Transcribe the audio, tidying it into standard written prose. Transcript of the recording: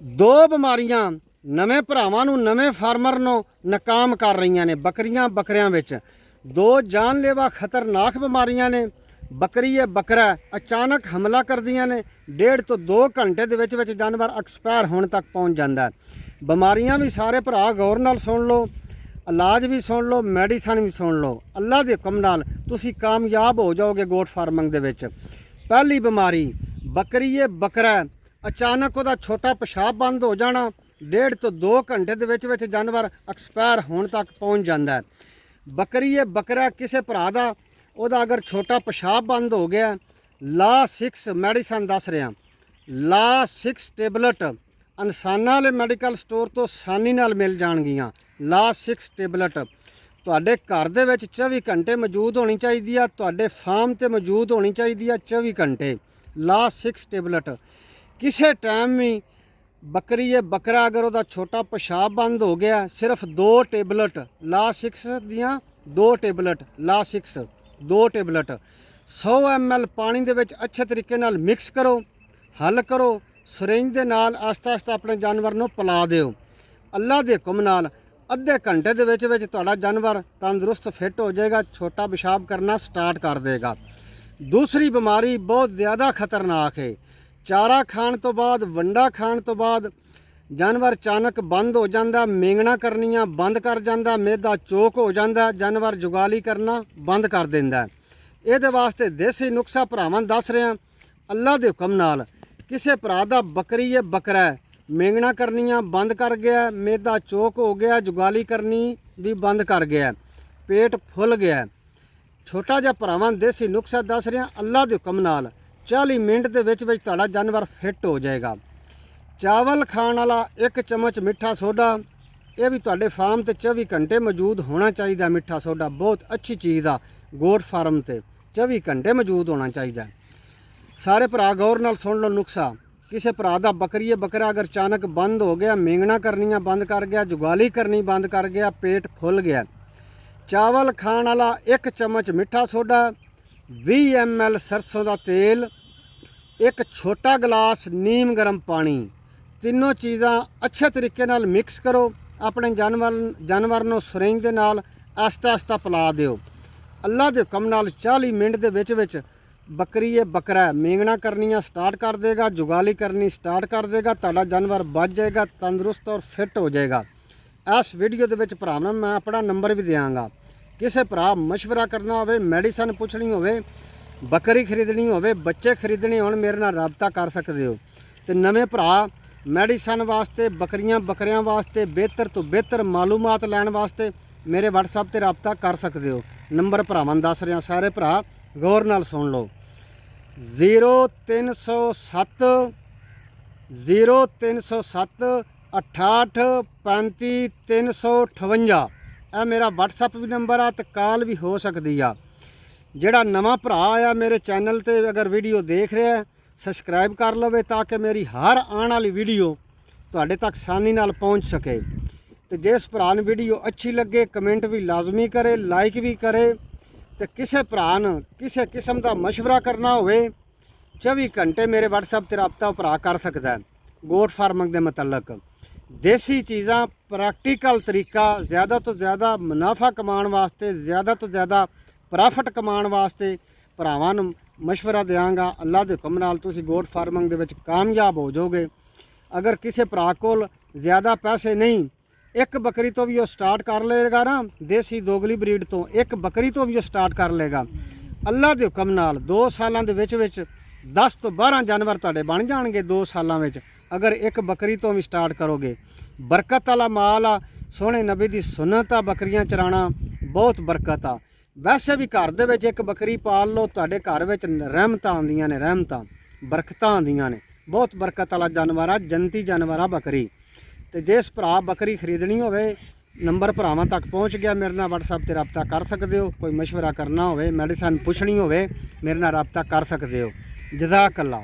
ਦੋ ਬਿਮਾਰੀਆਂ ਨਵੇਂ ਭਰਾਵਾਂ ਨੂੰ ਨਵੇਂ ਫਾਰਮਰ ਨੂੰ ਨਾਕਾਮ ਕਰ ਰਹੀਆਂ ਨੇ ਬੱਕਰੀਆਂ ਬੱਕਰਿਆਂ ਵਿੱਚ। ਦੋ ਜਾਨਲੇਵਾ ਖਤਰਨਾਕ ਬਿਮਾਰੀਆਂ ਨੇ। ਬੱਕਰੀ ਇਹ ਬੱਕਰਾ ਅਚਾਨਕ ਹਮਲਾ ਕਰਦੀਆਂ ਨੇ। 1.5 ਤੋਂ 2 ਘੰਟੇ ਦੇ ਵਿੱਚ ਜਾਨਵਰ ਐਕਸਪਾਇਰ ਹੋਣ ਤੱਕ ਪਹੁੰਚ ਜਾਂਦਾ ਹੈ। ਬਿਮਾਰੀਆਂ ਵੀ ਸਾਰੇ ਭਰਾ ਗੌਰ ਨਾਲ ਸੁਣ ਲਓ, ਇਲਾਜ ਵੀ ਸੁਣ ਲਓ, ਮੈਡੀਸਨ ਵੀ ਸੁਣ ਲਓ। ਅੱਲਾ ਦੇ ਹੁਕਮ ਨਾਲ ਤੁਸੀਂ ਕਾਮਯਾਬ ਹੋ ਜਾਓਗੇ ਗੋਟ ਫਾਰਮਿੰਗ ਦੇ ਵਿੱਚ। ਪਹਿਲੀ ਬਿਮਾਰੀ ਬੱਕਰੀ ਇਹ ਬੱਕਰਾ ਅਚਾਨਕ ਉਹਦਾ ਛੋਟਾ ਪਿਸ਼ਾਬ ਬੰਦ ਹੋ ਜਾਣਾ। 1.5 ਤੋਂ 2 ਘੰਟੇ ਦੇ ਵਿੱਚ ਜਾਨਵਰ ਐਕਸਪਾਇਰ ਹੋਣ ਤੱਕ ਪਹੁੰਚ ਜਾਂਦਾ ਹੈ। ਬੱਕਰੀ ਇਹ ਬੱਕਰਾ ਕਿਸੇ ਭਰਾ ਦਾ ਉਹਦਾ ਅਗਰ ਛੋਟਾ ਪਿਸ਼ਾਬ ਬੰਦ ਹੋ ਗਿਆ, ਲਾ 6 ਮੈਡੀਸਨ ਦੱਸ ਰਿਹਾ, ਲਾ 6 ਟੇਬਲੇਟ ਇਨਸਾਨਾਂ ਵਾਲੇ ਮੈਡੀਕਲ ਸਟੋਰ ਤੋਂ ਆਸਾਨੀ ਨਾਲ ਮਿਲ ਜਾਣਗੀਆਂ। ਲਾ 6 ਟੇਬਲੇਟ ਤੁਹਾਡੇ ਘਰ ਦੇ ਵਿੱਚ 24 ਘੰਟੇ ਮੌਜੂਦ ਹੋਣੀ ਚਾਹੀਦੀ ਆ, ਤੁਹਾਡੇ ਫਾਰਮ ਤੇ ਮੌਜੂਦ ਹੋਣੀ ਚਾਹੀਦੀ ਆ 24 ਘੰਟੇ। ਲਾ 6 ਟੇਬਲੇਟ ਕਿਸੇ ਟਾਈਮ ਵੀ ਬੱਕਰੀ ਇਹ ਬੱਕਰਾ ਅਗਰ ਉਹਦਾ ਛੋਟਾ ਪਿਸ਼ਾਬ ਬੰਦ ਹੋ ਗਿਆ, ਸਿਰਫ 2 ਟੇਬਲੇਟ ਲਾ 6 ਦੀਆਂ 2 ਟੇਬਲੇਟ ਲਾ 6 2 ਟੇਬਲੇਟ 100 ml ਪਾਣੀ ਦੇ ਵਿੱਚ ਅੱਛੇ ਤਰੀਕੇ ਨਾਲ ਮਿਕਸ ਕਰੋ, ਹੱਲ ਕਰੋ, ਸਿਰਿੰਜ ਦੇ ਨਾਲ ਆਸਤਾ ਆਸਤਾ ਆਪਣੇ ਜਾਨਵਰ ਨੂੰ ਪਿਲਾ ਦਿਓ। ਅੱਲਾ ਦੇ ਹੁਕਮ ਨਾਲ ਅੱਧੇ ਘੰਟੇ ਦੇ ਵਿੱਚ ਤੁਹਾਡਾ ਜਾਨਵਰ ਤੰਦਰੁਸਤ ਫਿੱਟ ਹੋ ਜਾਏਗਾ, ਛੋਟਾ ਪਿਸ਼ਾਬ ਕਰਨਾ ਸਟਾਰਟ ਕਰ ਦੇਗਾ। ਦੂਸਰੀ ਬਿਮਾਰੀ ਬਹੁਤ ਜ਼ਿਆਦਾ ਖਤਰਨਾਕ ਹੈ। ਚਾਰਾ ਖਾਣ ਤੋਂ ਬਾਅਦ, ਵੰਡਾ ਖਾਣ ਤੋਂ ਬਾਅਦ ਜਾਨਵਰ ਅਚਾਨਕ ਬੰਦ ਹੋ ਜਾਂਦਾ, ਮੇਂਗਣਾ ਕਰਨੀਆਂ ਬੰਦ ਕਰ ਜਾਂਦਾ, ਮਿਹਦਾ ਚੋਕ ਹੋ ਜਾਂਦਾ, ਜਾਨਵਰ ਜੁਗਾਲੀ ਕਰਨਾ ਬੰਦ ਕਰ ਦਿੰਦਾ। ਇਹਦੇ ਵਾਸਤੇ ਦੇਸੀ ਨੁਸਖਾ ਭਰਾਵਾਂ ਦੱਸ ਰਿਹਾ। ਅੱਲਾ ਦੇ ਹੁਕਮ ਨਾਲ ਕਿਸੇ ਭਰਾ ਦਾ ਬੱਕਰੀ ਇਹ ਬੱਕਰਾ ਮੇਂਗਣਾ ਕਰਨੀਆਂ ਬੰਦ ਕਰ ਗਿਆ, ਮਿਹਦਾ ਚੋਕ ਹੋ ਗਿਆ, ਜੁਗਾਲੀ ਕਰਨੀ ਵੀ ਬੰਦ ਕਰ ਗਿਆ, ਪੇਟ ਫੁੱਲ ਗਿਆ, ਛੋਟਾ ਜਿਹਾ ਭਰਾਵਾਂ ਦੇਸੀ ਨੁਸਖਾ ਦੱਸ ਰਿਹਾ। ਅੱਲਾ ਦੇ ਹੁਕਮ ਨਾਲ 40 ਮਿੰਟ ਦੇ ਵਿੱਚ ਤੁਹਾਡਾ ਜਾਨਵਰ ਫਿੱਟ ਹੋ ਜਾਏਗਾ। ਚਾਵਲ ਖਾਣ ਵਾਲਾ 1 ਚਮਚ ਮਿੱਠਾ ਸੋਡਾ, ਇਹ ਵੀ ਤੁਹਾਡੇ ਫਾਰਮ ਤੇ 24 ਘੰਟੇ ਮੌਜੂਦ ਹੋਣਾ ਚਾਹੀਦਾ। ਮਿੱਠਾ ਸੋਡਾ ਬਹੁਤ ਅੱਛੀ ਚੀਜ਼ ਆ, ਗੋਟ ਫਾਰਮ ਤੇ 24 ਘੰਟੇ ਮੌਜੂਦ ਹੋਣਾ ਚਾਹੀਦਾ। ਸਾਰੇ ਭਰਾ ਗੌਰ ਨਾਲ ਸੁਣ ਲਓ ਨੁਸਖਾ। ਕਿਸੇ ਭਰਾ ਦਾ ਬੱਕਰੀ ਬੱਕਰਾ ਅਗਰ ਅਚਾਨਕ ਬੰਦ ਹੋ ਗਿਆ, ਮੇਂਗਣਾ ਕਰਨੀਆਂ ਬੰਦ ਕਰ ਗਿਆ, ਜੁਗਾਲੀ ਕਰਨੀ ਬੰਦ ਕਰ ਗਿਆ, ਪੇਟ ਫੁੱਲ ਗਿਆ, ਚਾਵਲ ਖਾਣ ਵਾਲਾ 1 ਚਮਚ ਮਿੱਠਾ ਸੋਡਾ, 20 ml ਸਰਸੋਂ ਦਾ ਤੇਲ, 1 ਛੋਟਾ ਗਲਾਸ ਨੀਮ ਗਰਮ ਪਾਣੀ, ਤਿੰਨੋਂ ਚੀਜ਼ਾਂ ਅੱਛੇ ਤਰੀਕੇ ਨਾਲ ਮਿਕਸ ਕਰੋ। ਆਪਣੇ ਜਾਨਵਰ ਨੂੰ ਸਿਰਿੰਜ ਦੇ ਨਾਲ ਆਸਤਾ ਆਸਤਾ ਪਿਲਾ ਦਿਓ। ਅੱਲਾ ਦੇ ਹੁਕਮ ਨਾਲ 40 ਮਿੰਟ ਦੇ ਵਿੱਚ ਬੱਕਰੀ ਇਹ ਬੱਕਰਾ ਮੇਂਗਣਾ ਕਰਨੀਆਂ ਸਟਾਰਟ ਕਰ ਦੇਗਾ, ਜੁਗਾਲੀ ਕਰਨੀ ਸਟਾਰਟ ਕਰ ਦੇਗਾ, ਤੁਹਾਡਾ ਜਾਨਵਰ ਬਚ ਜਾਏਗਾ, ਤੰਦਰੁਸਤ ਔਰ ਫਿੱਟ ਹੋ ਜਾਏਗਾ। ਇਸ ਵੀਡੀਓ ਦੇ ਵਿੱਚ ਭਰਾਵਾਂ ਮੈਂ ਆਪਣਾ ਨੰਬਰ ਵੀ ਦਿਆਂਗਾ। ਕਿਸੇ ਭਰਾ ਮਸ਼ਵਰਾ ਕਰਨਾ ਹੋਵੇ, ਮੈਡੀਸਨ ਪੁੱਛਣੀ ਹੋਵੇ, ਬੱਕਰੀ ਖਰੀਦਣੀ ਹੋਵੇ, ਬੱਚੇ ਖਰੀਦਣੇ ਹੋਣ, ਮੇਰੇ ਨਾਲ ਰਾਬਤਾ ਕਰ ਸਕਦੇ ਹੋ। ਤੇ ਨਵੇਂ ਭਰਾ ਮੈਡੀਸਨ ਵਾਸਤੇ, ਬੱਕਰੀਆਂ ਵਾਸਤੇ ਬਿਹਤਰ ਤੋਂ ਬਿਹਤਰ ਮਾਲੂਮਾਤ ਲੈਣ ਵਾਸਤੇ ਮੇਰੇ WhatsApp ਤੇ ਰਾਬਤਾ ਕਰ ਸਕਦੇ ਹੋ। ਨੰਬਰ ਭਰਾਵਾਂ ਦੱਸ ਰਿਹਾ, ਸਾਰੇ ਭਰਾ ਗੌਰ ਨਾਲ ਸੁਣ ਲਓ। 0307 68 35 358 ਇਹ ਮੇਰਾ WhatsApp ਵੀ ਨੰਬਰ ਆ ਤੇ ਕਾਲ ਵੀ ਹੋ ਸਕਦੀ ਆ। ਜਿਹੜਾ ਨਵਾਂ ਭਰਾ ਆਇਆ ਮੇਰੇ ਚੈਨਲ ਤੇ ਅਗਰ ਵੀਡੀਓ ਦੇਖ ਰਿਹਾ, ਸਬਸਕ੍ਰਾਈਬ ਕਰ ਲਵੇ ਤਾਂ ਕਿ ਮੇਰੀ ਹਰ ਆਉਣ ਵਾਲੀ ਵੀਡੀਓ ਤੁਹਾਡੇ ਤੱਕ ਆਸਾਨੀ ਨਾਲ ਪਹੁੰਚ ਸਕੇ। ਤੇ ਜਿਸ ਭਰਾ ਨੂੰ ਵੀਡੀਓ ਅੱਛੀ ਲੱਗੇ ਕਮੈਂਟ ਵੀ ਲਾਜ਼ਮੀ ਕਰੇ, ਲਾਈਕ ਵੀ ਕਰੇ। ਤੇ ਕਿਸੇ ਭਰਾ ਨੂੰ ਕਿਸੇ ਕਿਸਮ ਦਾ ਮਸ਼ਵਰਾ ਕਰਨਾ ਹੋਵੇ 24 ਘੰਟੇ ਮੇਰੇ WhatsApp ਤੇ ਰਾਬਤਾ ਭਰਾ ਕਰ ਸਕਦਾ ਹੈ। ਗੋਟ ਫਾਰਮਿੰਗ ਦੇ ਮੁਤਲਕ ਦੇਸੀ ਚੀਜ਼ਾਂ, ਪ੍ਰੈਕਟੀਕਲ ਤਰੀਕਾ, ਜ਼ਿਆਦਾ ਤੋਂ ਜ਼ਿਆਦਾ ਮੁਨਾਫਾ ਕਮਾਉਣ ਵਾਸਤੇ, ਜ਼ਿਆਦਾ ਤੋਂ ਜ਼ਿਆਦਾ ਪ੍ਰੋਫਿਟ ਕਮਾਉਣ ਵਾਸਤੇ ਭਰਾਵਾਂ ਨੂੰ ਮਸ਼ਵਰਾ ਦਿਆਂਗਾ। ਅੱਲਾ ਦੇ ਹੁਕਮ ਨਾਲ ਤੁਸੀਂ ਗੋਟ ਫਾਰਮਿੰਗ ਦੇ ਵਿੱਚ ਕਾਮਯਾਬ ਹੋ ਜਾਓਗੇ। ਅਗਰ ਕਿਸੇ ਭਰਾ ਕੋਲ ਜ਼ਿਆਦਾ ਪੈਸੇ ਨਹੀਂ, 1 ਬੱਕਰੀ ਤੋਂ ਵੀ ਉਹ ਸਟਾਰਟ ਕਰ ਲਏਗਾ ਨਾ, ਦੇਸੀ ਦੋਗਲੀ ਬਰੀਡ ਤੋਂ 1 ਬੱਕਰੀ ਤੋਂ ਵੀ ਉਹ ਸਟਾਰਟ ਕਰ ਲਏਗਾ। ਅੱਲਾ ਦੇ ਹੁਕਮ ਨਾਲ 2 ਸਾਲਾਂ ਦੇ ਵਿੱਚ 10 ਤੋਂ 12 ਜਾਨਵਰ ਤੁਹਾਡੇ ਬਣ ਜਾਣਗੇ 2 ਸਾਲਾਂ ਵਿੱਚ, ਅਗਰ 1 ਬੱਕਰੀ ਤੋਂ ਵੀ ਸਟਾਰਟ ਕਰੋਗੇ। ਬਰਕਤ ਵਾਲਾ ਮਾਲ ਆ, ਸੋਹਣੇ ਨਬੀ ਦੀ ਸੁਨਨਤ ਆ, ਬੱਕਰੀਆਂ ਚਰਾਣਾ ਬਹੁਤ ਬਰਕਤ ਆ। ਵੈਸੇ ਵੀ ਘਰ ਦੇ ਵਿੱਚ 1 ਬੱਕਰੀ ਪਾਲ ਲਓ, ਤੁਹਾਡੇ ਘਰ ਵਿੱਚ ਰਹਿਮਤਾਂ ਆਉਂਦੀਆਂ ਨੇ, ਰਹਿਮਤਾਂ ਬਰਕਤਾਂ ਆਉਂਦੀਆਂ ਨੇ। ਬਹੁਤ ਬਰਕਤ ਵਾਲਾ ਜਾਨਵਰ ਆ, ਜੰਤੀ ਜਾਨਵਰ ਆ ਬੱਕਰੀ। ਤੇ ਜਿਸ ਭਰਾ ਬੱਕਰੀ ਖਰੀਦਣੀ ਹੋਵੇ, ਨੰਬਰ ਭਰਾਵਾਂ ਤੱਕ ਪਹੁੰਚ ਗਿਆ, ਮੇਰੇ ਨਾਲ WhatsApp ਤੇ ਰਾਬਤਾ ਕਰ ਸਕਦੇ ਹੋ। ਕੋਈ ਮਸ਼ਵਰਾ ਕਰਨਾ ਹੋਵੇ, ਮੈਡੀਸਨ ਪੁੱਛਣੀ ਹੋਵੇ, ਮੇਰੇ ਨਾਲ ਰਾਬਤਾ ਕਰ ਸਕਦੇ ਹੋ। ਜਜ਼ਾਕ ਅੱਲਾ।